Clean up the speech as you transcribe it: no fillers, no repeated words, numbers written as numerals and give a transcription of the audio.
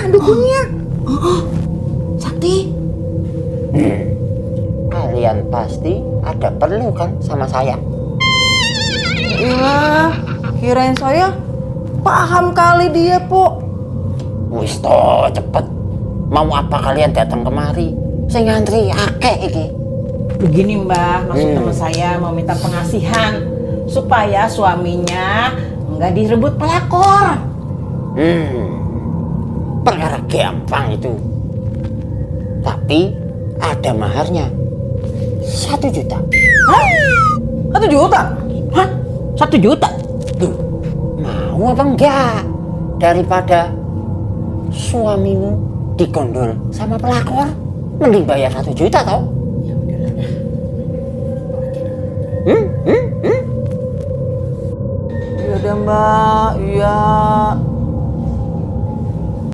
kan dukunnya. Sakti. Kalian pasti ada perlu kan sama saya? Iya, kirain saya paham kali dia, Po. Wis toh, cepet. Mau apa kalian datang kemari? Saya ngantri akeh iki. Begini Mbah, maksud teman saya mau minta pengasihan supaya suaminya nggak direbut pelakor. Perkara gampang itu. Tapi ada maharnya. 1 juta. Hah? 1 juta? Hah? 1 juta? Tuh, mau apa enggak? Daripada suamimu digondol sama pelakor, mending bayar 1 juta tau? Iya deh Mbak, iya.